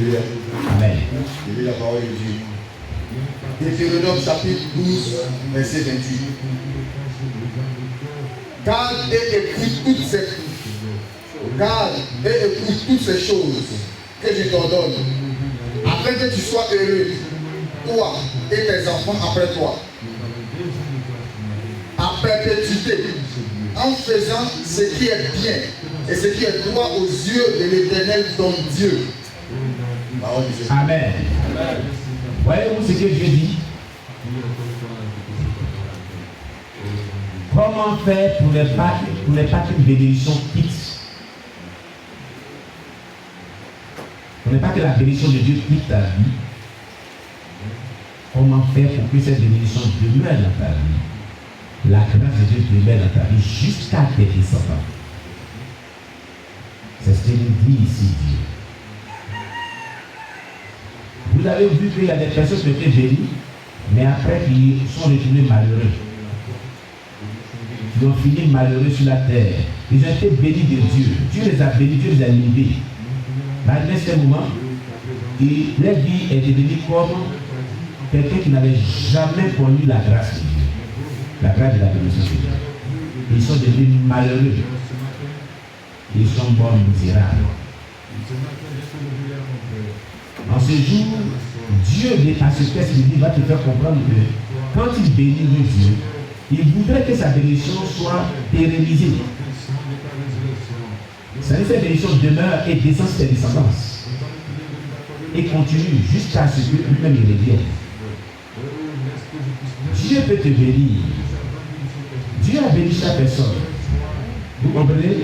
Alléluia. Amen. Je lis la parole de Dieu. Deutéronome chapitre 12, verset 28. Garde et écoute toutes ces choses que je t'ordonne, afin que tu sois heureux, toi et tes enfants après toi, à perpétuité, en faisant ce qui est bien et ce qui est droit aux yeux de l'Éternel ton Dieu. Amen. Voyez-vous ce que Dieu dit? Comment faire pour ne pas qu'une bénédiction quitte? Pour ne pas que la bénédiction de Dieu quitte ta vie. Comment faire pour que cette bénédiction demeure dans ta vie? La grâce de Dieu demeure dans ta vie jusqu'à tes descendants. C'est ce que nous dit ici Dieu. Vous avez vu qu'il y a des personnes qui étaient bénies, mais après qui sont retournés malheureux. Ils ont fini malheureux sur la terre. Ils ont été bénis de Dieu. Dieu les a bénis, Dieu les a élevés. Malgré ce moment, leur vie est devenue comme quelqu'un qui n'avait jamais connu la grâce de Dieu. La grâce de la bénédiction de Dieu. Ils sont devenus malheureux. Ils sont morts misérables. En ce jour, Dieu, à ce texte, va te faire comprendre que quand il bénit le Dieu, il voudrait que sa bénédiction soit pérennisée. Sa bénédiction demeure et descend ses descendances. Et continue jusqu'à ce que lui-même il revienne. Dieu peut te bénir. Dieu a béni chaque personne. Vous comprenez?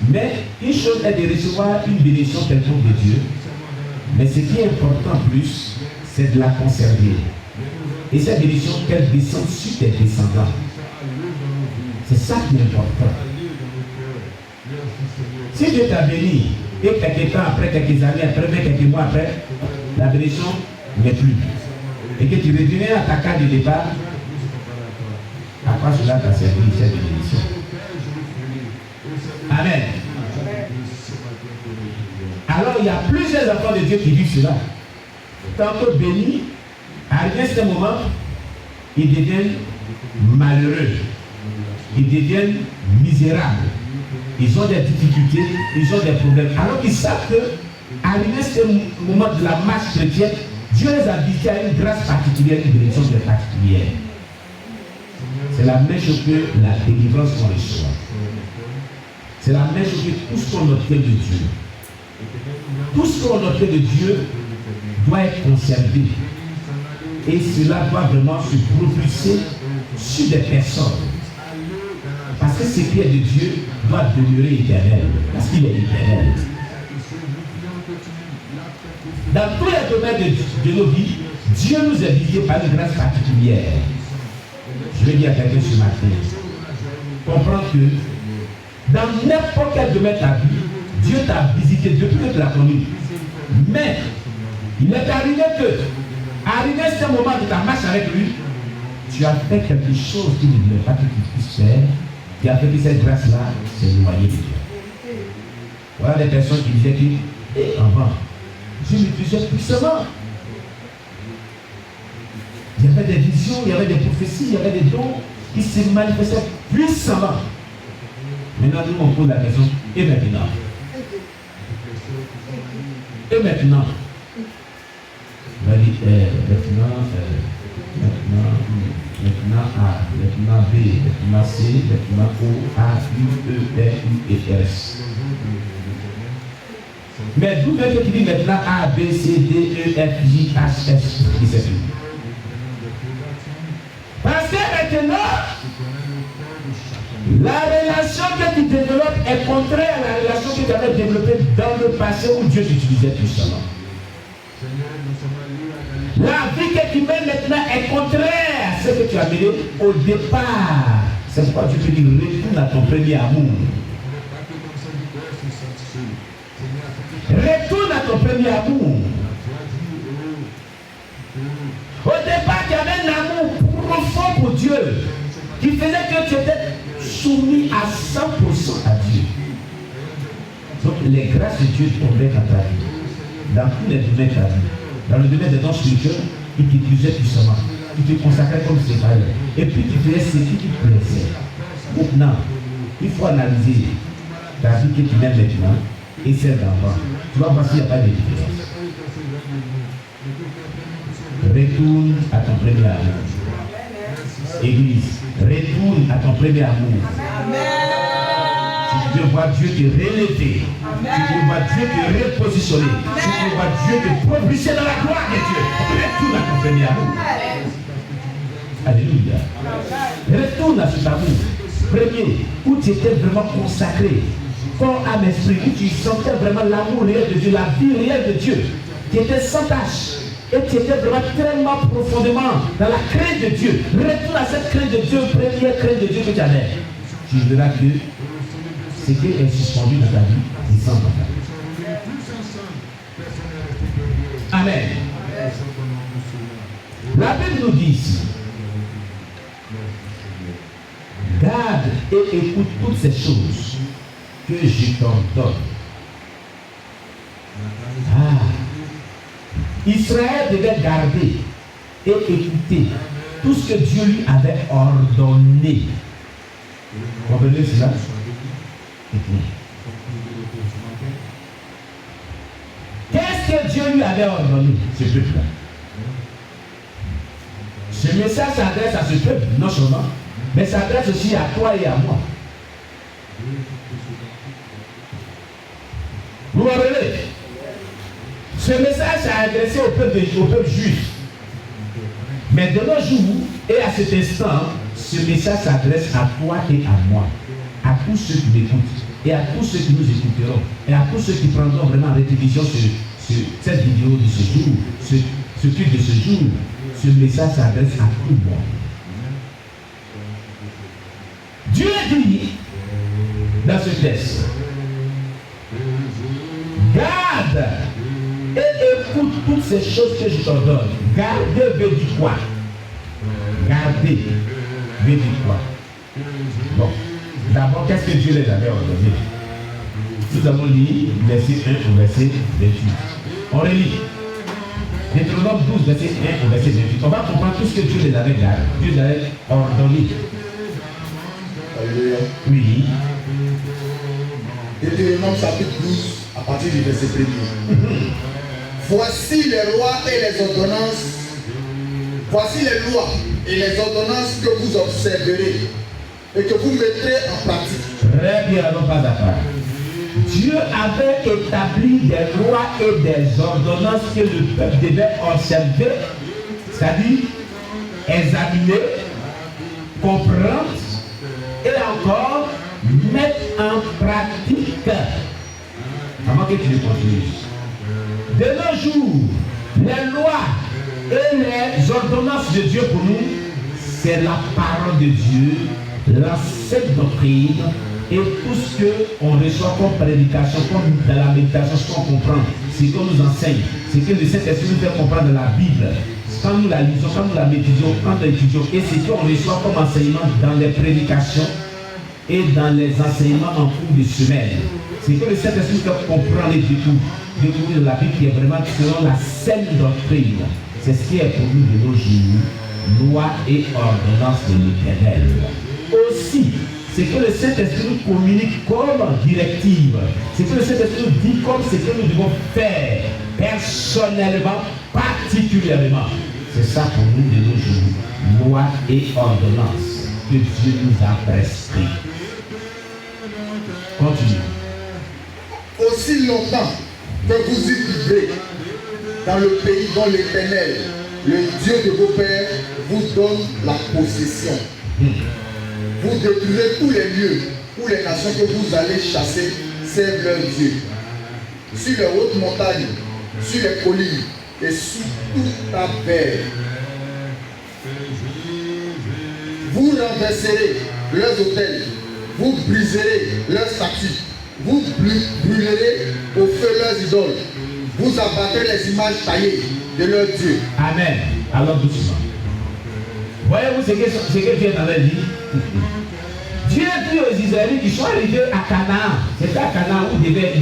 Mais une chose est de recevoir une bénédiction quelconque de Dieu. Mais ce qui est important plus, c'est de la conserver. Et cette bénédiction, qu'elle descende sur tes descendants. C'est ça qui est important. Si Dieu t'a béni, et quelques temps après, quelques années après, même quelques mois après, la bénédiction n'est plus. Et que tu reviens à ta carte de départ, à quoi cela t'a servi cette bénédiction? Amen. Alors il y a plusieurs enfants de Dieu qui vivent cela. Tantôt bénis, arrivé à ce moment, ils deviennent malheureux. Ils deviennent misérables. Ils ont des difficultés, ils ont des problèmes. Alors qu'ils savent que, arrivé à ce moment de la marche chrétienne, Dieu les a visités à une grâce particulière, une bénédiction particulière. C'est la même chose que la délivrance qu'on reçoit. C'est la même chose que tout ce qu'on obtient de Dieu. Tout ce qu'on obtient de Dieu doit être conservé. Et cela doit vraiment se propulser sur des personnes. Parce que ce qui est de Dieu doit demeurer éternel. Parce qu'il est éternel. Dans tous les domaines de nos vies, Dieu nous a visités par une grâce particulière. Je vais dire à quelqu'un ce matin. Comprends que dans n'importe quel domaine de ta vie, Dieu t'a visité depuis que tu l'as connu. Mais il est arrivé que, arrivé à ce moment de ta marche avec lui, tu as fait quelque chose qu'il ne voulait pas que tu puisses faire, qui a fait que cette grâce-là s'est éloignée de Dieu. Voilà des personnes qui disaient que, avant, Dieu l'utilisait puissamment. Il y avait des visions, il y avait des prophéties, il y avait des dons qui se manifestaient puissamment. Maintenant, nous on pose la question, et maintenant? Et maintenant? On va dire, maintenant A, maintenant B, maintenant C, maintenant O, A, U, E, R, U et S. Mais d'où vient qu'il dit maintenant A, B, C, D, E, F, J, H, S, I, C. Parce que maintenant, la relation que tu développes est contraire à la relation que tu avais développée dans le passé où Dieu t'utilisait puissamment. La vie que tu mènes maintenant est contraire à ce que tu as mené au départ. C'est pourquoi tu peux dire retourne à ton premier amour. Retourne à ton premier amour. Au départ, tu avais un amour profond pour Dieu qui faisait que tu étais soumis à 100% à Dieu. Donc les grâces de Dieu tombaient dans ta vie. dans tous les domaines de ta vie. Dans le domaine des dons spirituels, il t'utilisait puissamment. Tu te consacrais comme séparé. Et puis tu faisais ce qui te plaisait. Maintenant, il faut analyser ta vie que tu mènes maintenant et celle d'avant. Tu vas voir s'il n'y a pas de différence. Retourne à ton premier amour. Église, retourne à ton premier amour. Si tu veux voir Dieu te relever, si tu veux voir Dieu te repositionner, si tu veux voir Dieu te propulser dans la gloire de Dieu, retourne à ton premier amour. Alléluia. Retourne à cet amour. Premier, où tu étais vraiment consacré, corps, âme, esprit, où tu sentais vraiment l'amour réel de Dieu, la vie réelle de Dieu. Tu étais sans tâche. Et tu étais vraiment tellement profondément dans la crainte de Dieu. Retourne à cette crainte de Dieu, première crainte de Dieu que tu avais. Tu verras que ce qui est suspendu dans ta vie, il s'en va. Amen. La Bible nous dit ici, garde et écoute toutes ces choses que je t'ordonne. Israël devait garder et écouter tout ce que Dieu lui avait ordonné. Comprenez cela? Qu'est-ce que Dieu lui avait ordonné, ce peuple-là? Ce message s'adresse à ce peuple, non seulement, mais s'adresse aussi à toi et à moi. Vous me rappelez? Ce message s'est adressé au peuple juif. Mais de nos jours et à cet instant, ce message s'adresse à toi et à moi, à tous ceux qui m'écoutent et à tous ceux qui nous écouteront et à tous ceux qui prendront vraiment en répétition cette vidéo de ce jour, ce culte de ce jour. Ce message s'adresse à tout le monde. Dieu dit dans ce texte, garde et écoute toutes ces choses que je t'ordonne. Garder veut dire quoi? Garder veut dire quoi? Bon, d'abord, qu'est-ce que Dieu les avait ordonné? Nous avons lu verset 1 au verset 28. On relit. Deutéronome 12, verset 1 au verset 28. On va comprendre tout ce que Dieu les avait gardé. Dieu les avait ordonné. Alléluia. Oui. Deutéronome chapitre 12, à partir du verset 1er. Voici les lois et les ordonnances. Voici les lois et les ordonnances que vous observerez et que vous mettrez en pratique. Très bien, allons pas d'accord. Dieu avait établi des lois et des ordonnances que le peuple devait observer, c'est-à-dire examiner, comprendre et encore mettre en pratique. Avant que tu le continues. De nos jours, les lois et les ordonnances de Dieu pour nous, c'est la parole de Dieu, l'ancienne doctrine et tout ce qu'on reçoit comme prédication, comme dans la méditation, ce qu'on comprend, ce qu'on nous enseigne, ce que le Saint-Esprit nous fait comprendre de la Bible. Quand nous la lisons, quand nous la méditions, quand nous l'étudions, et ce qu'on reçoit comme enseignement dans les prédications et dans les enseignements en cours de semaine. C'est que le Saint-Esprit fait comprendre et découvrir la Bible qui est vraiment selon la saine doctrine. C'est ce qui est pour nous de nos jours, loi et ordonnance de l'Éternel. Aussi, c'est que le Saint-Esprit nous communique comme directive. C'est que le Saint-Esprit nous dit comme ce que nous devons faire personnellement, particulièrement. C'est ça pour nous de nos jours, loi et ordonnance que Dieu nous a prescrit. Continue. Aussi longtemps que vous y vivrez dans le pays dont l'Éternel, le Dieu de vos pères, vous donne la possession. Vous détruirez tous les lieux où les nations que vous allez chasser servent leur Dieu. Sur les hautes montagnes, sur les collines et sous toute la terre. Vous renverserez leurs autels, vous briserez leurs statues, vous brûlerez au feu leurs idoles, vous abattrez les images taillées de leurs dieux. Amen. Alors doucement. Voyez-vous ce que Dieu avait dit? Dieu dit aux Israélites qui sont arrivés à Canaan. C'était à Canaan où devaient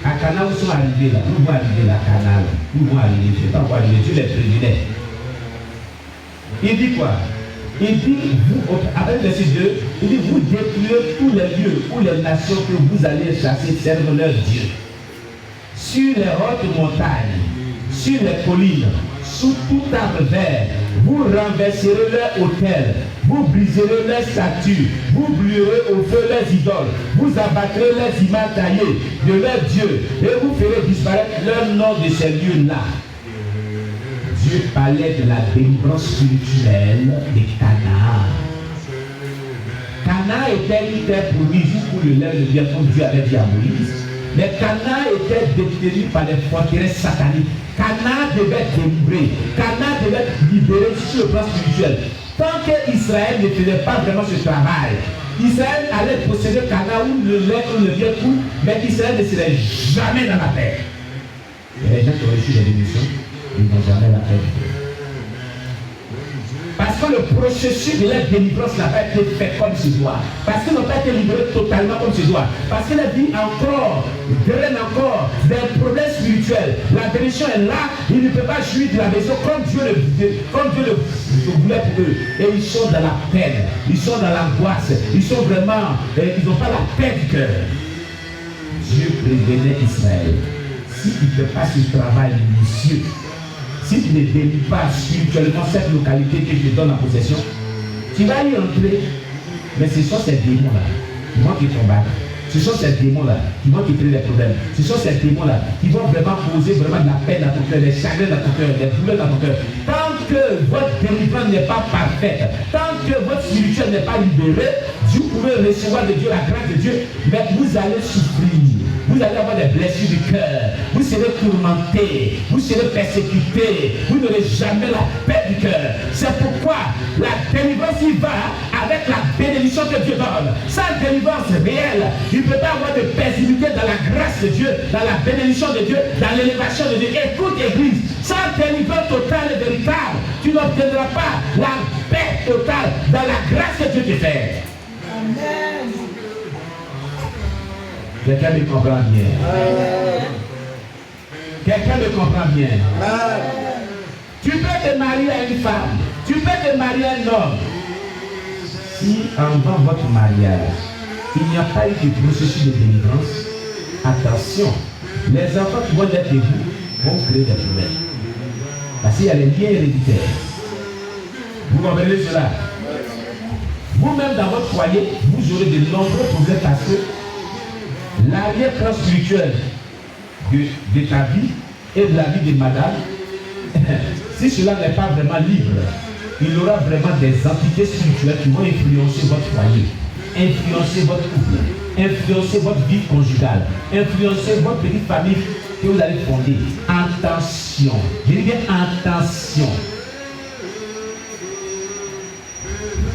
À Cana, où sont arrivés là? Où vont arriver là, Cana? Où vont arriver? Je ne sais pas où arriver, Dieu les prévenait. Il dit quoi? Il dit, vous, avec verset 2, il dit, vous détruirez tous les lieux où les nations que vous allez chasser servent leur Dieu. Sur les hautes montagnes, sur les collines, sous tout arbre vert, vous renverserez leurs autels, vous briserez leurs statues, vous brûlerez au feu leurs idoles, vous abattrez leurs images taillées de leurs dieux, et vous ferez disparaître leur nom de ces lieux-là. Dieu parlait de la délivrance spirituelle de Canaan. Canaan était une terre promise pour le lait de bien comme Dieu avait dit à Moïse. Mais Canaan était détenu par les forteresses sataniques. Canaan devait être délivré. Canaan devait être libéré sur le plan spirituel. Tant qu'Israël ne faisait pas vraiment ce travail, Israël allait posséder Canaan où le lait ou le bien coule, mais Israël ne serait jamais dans la paix. Et les gens qui ont reçu les bénédictions, ils n'ont jamais la paix. Parce que le processus de la délivrance n'a pas été fait comme se doit. Parce qu'ils n'ont pas été libérés totalement comme se doit. Parce que la vie encore, draine encore des problèmes spirituels. La bénédiction est là, ils ne peuvent pas jouir de la bénédiction comme Dieu le voulait pour eux. Et ils sont dans la peine, ils sont dans l'angoisse, ils sont vraiment, ils n'ont pas la paix du cœur. Dieu prévenait Israël. Si tu ne fais pas ce travail minutieux, si tu ne délivres pas spirituellement cette localité que je te donne en possession, tu vas y entrer. Mais ce sont ces démons-là qui vont te combattre. Ce sont ces démons-là qui vont te créer des problèmes. Ce sont ces démons-là qui vont vraiment causer vraiment de la peine dans ton cœur, des chagrins dans ton cœur, des douleurs dans ton cœur. Tant que votre délivrance n'est pas parfaite, tant que votre spirituel n'est pas libéré, vous pouvez recevoir de Dieu la grâce de Dieu, mais vous allez souffrir. Vous allez avoir des blessures du cœur, vous serez tourmentés, vous serez persécutés, vous n'aurez jamais la paix du cœur. C'est pourquoi la délivrance y va avec la bénédiction que Dieu donne. Sans délivrance réelle, il ne peut pas avoir de paisibilité dans la grâce de Dieu, dans la bénédiction de Dieu, dans l'élévation de Dieu. Écoute Église, sans délivrance totale et véritable, tu n'obtiendras pas la paix totale dans la grâce que Dieu te fait. Amen. Quelqu'un me comprend bien. Quelqu'un me comprend bien. Tu peux te marier à une femme. Tu peux te marier à un homme. Si avant votre mariage, il n'y a pas eu de processus de délivrance, attention, les enfants qui vont être de vous vont créer des problèmes. Parce qu'il y a les liens héréditaires. Vous comprenez cela? Vous-même dans votre foyer, vous aurez de nombreux problèmes parce que l'arrière-plan spirituel de ta vie et de la vie de madame, si cela n'est pas vraiment libre, il y aura vraiment des entités spirituelles qui vont influencer votre foyer, influencer votre couple, influencer votre vie conjugale, influencer votre petite famille que vous allez fonder. Attention, je dis bien attention.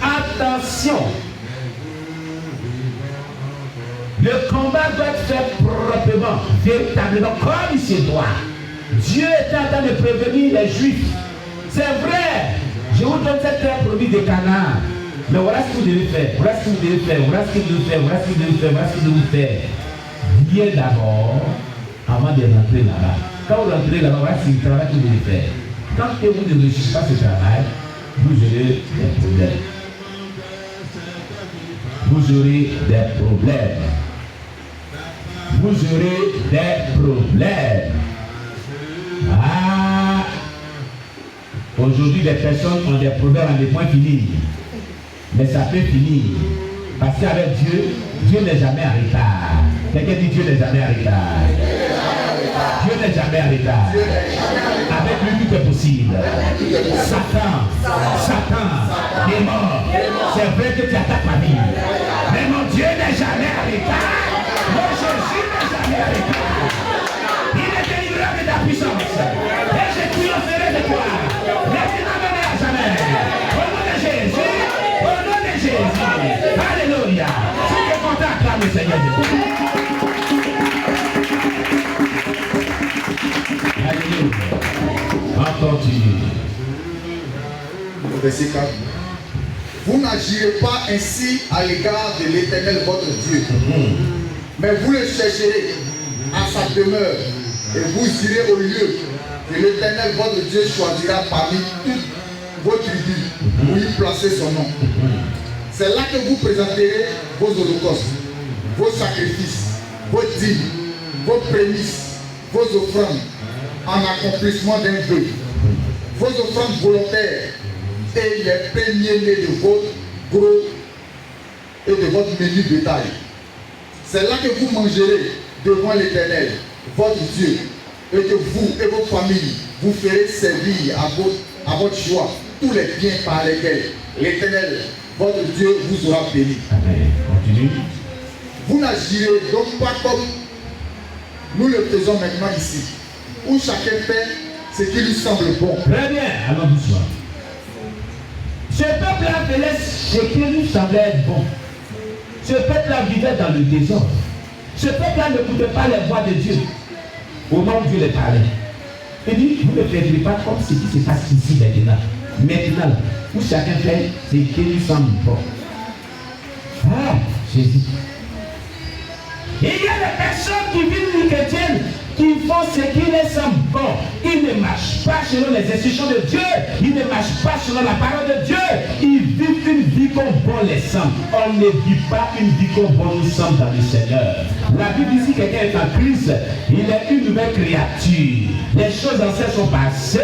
Attention. Le combat doit être fait proprement, véritablement, comme il se doit. Dieu est en train de prévenir les Juifs. C'est vrai. Je vous donne cette terre promise de Canaan. Mais voilà ce que vous devez faire. Voilà ce que vous devez faire. Voilà ce que vous devez faire. Voilà ce que vous devez faire. Voilà ce que vous devez faire. Bien d'abord, avant de rentrer là-bas. Quand vous rentrez là-bas, voilà ce travail que vous devez faire. Quand vous ne réussissez pas ce travail, vous aurez des problèmes. Vous aurez des problèmes. Vous aurez des problèmes. Ah! Aujourd'hui, des personnes ont des problèmes à des points finis. Mais ça peut finir. Parce qu'avec Dieu, Dieu n'est jamais en retard. Quelqu'un dit Dieu n'est jamais en retard. Dieu n'est jamais en retard. Avec lui, tout est possible. Satan, démon, c'est vrai que tu attaques ma vie. Mais mon Dieu n'est jamais en retard. Mon Jésus n'est jamais en retard. Il est délivré de ta puissance. Et je triompherai de toi. Mais tu n'amèneras à jamais. Au nom de Jésus. Au nom de Jésus. Alléluia. Si tu es content, acclame le Seigneur Jésus. Alléluia. On continue. Verset 4. Vous n'agirez pas ainsi à l'égard de l'Éternel votre Dieu. Mais vous le chercherez à sa demeure, et vous irez au lieu que l'Éternel, votre Dieu, choisira parmi toutes vos tribus pour y placer son nom. C'est là que vous présenterez vos holocaustes, vos sacrifices, vos dîmes, vos prémices, vos offrandes en accomplissement d'un vœu, vos offrandes volontaires et les premiers-nés de votre gros et de votre menu bétail. C'est là que vous mangerez devant l'Éternel, votre Dieu, et que vous et vos familles vous ferez servir à votre choix tous les biens par lesquels l'Éternel, votre Dieu, vous aura béni. Amen. Continue. Vous n'agirez donc pas comme nous le faisons maintenant ici, où chacun fait ce qui lui semble bon. Très bien, allons doucement. Ce peuple-là faisait ce qui lui semblait être bon. Ce peuple-là vivait dans le désordre. Ce peuple-là n'écoutait pas les voix de Dieu au moment où Dieu les parlait. Il dit, vous ne faites pas comme ce qui se passe ici maintenant. Maintenant, où chacun fait ce qui lui semble bon. Ah, Jésus. Il y a des personnes qui vivent une chrétienne qui font ce qui les semble bon. Ils ne marchent pas selon les instructions de Dieu. Ils ne marchent pas selon la parole de Dieu. Ils vivent une vie comme bon les semble. On ne vit pas une vie comme bon nous semble dans le Seigneur. La Bible dit que quelqu'un est en Christ, il est une nouvelle créature. Les choses anciennes sont passées.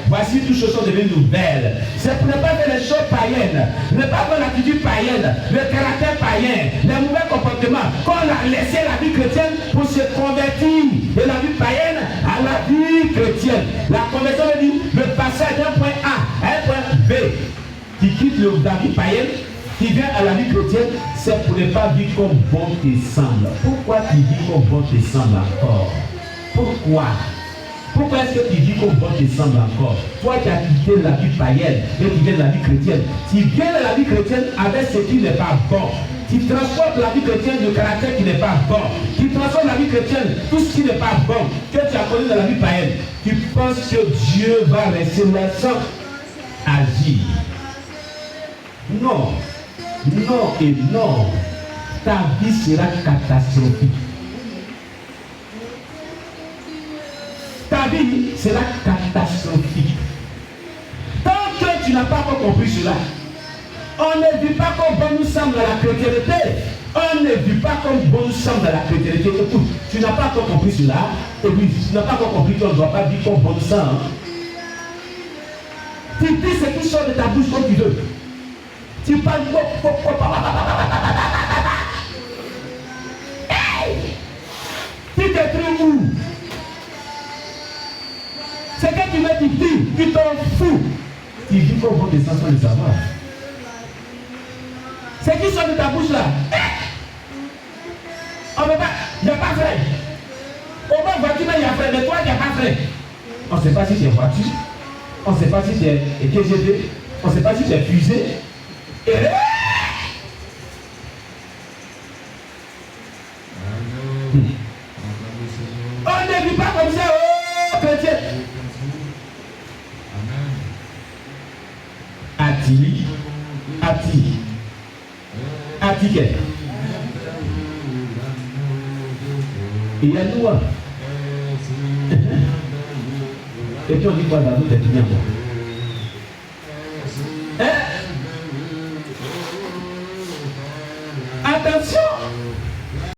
Voici toutes choses sont devenues nouvelles. C'est pour ne pas faire les choses païennes, ne pas avoir l'attitude païenne, le caractère païen, les mauvais comportements, qu'on a laissé la vie chrétienne pour se convertir de la vie païenne à la vie chrétienne. La conversion veut dire le passage d'un point A à un point B, qui quitte la vie païenne, qui vient à la vie chrétienne, c'est pour ne pas vivre comme bon te semble. Pourquoi tu vis comme bon te semble encore? Pourquoi? Pourquoi est-ce que tu vis comme bon te semble encore? Toi qui as quitté la vie païenne et tu viens de la vie chrétienne. Tu viens de la vie chrétienne avec ce qui n'est pas bon. Tu transportes la vie chrétienne de caractère qui n'est pas bon. Tu transportes la vie chrétienne, tout ce qui n'est pas bon, que tu as connu dans la vie païenne. Tu penses que Dieu va rester là sans agir. Non. Non et non. Ta vie sera catastrophique. Ta vie sera catastrophique. Tant que tu n'as pas encore compris cela, on ne vit pas comme bon nous semble dans la chrétienté. On ne vit pas comme bon nous semble dans la chrétienté. Écoute, tu n'as pas encore compris cela. Et oui, tu n'as pas encore compris qu'on ne doit pas vivre comme bon nous semble. Tu dis ce qui sort de ta bouche comme tu veux. Tu parles. Hey! Tu t'es où? C'est que tu veux te dire, tu t'en fous. Tu vis comme bon descend sans le savoir. C'est qui sort de ta bouche là? On ne peut pas, il n'y a pas frère. Au moins voiture, il y a frère, mais toi, il n'y a pas frère. On ne sait pas si c'est voiture, on ne sait pas si c'est TGV, on ne sait pas si c'est fusée. Et on ne vit pas comme ça, oh chrétien. Ati. Il y a nous. Et puis on dit quoi dans nous, t'es bien bon.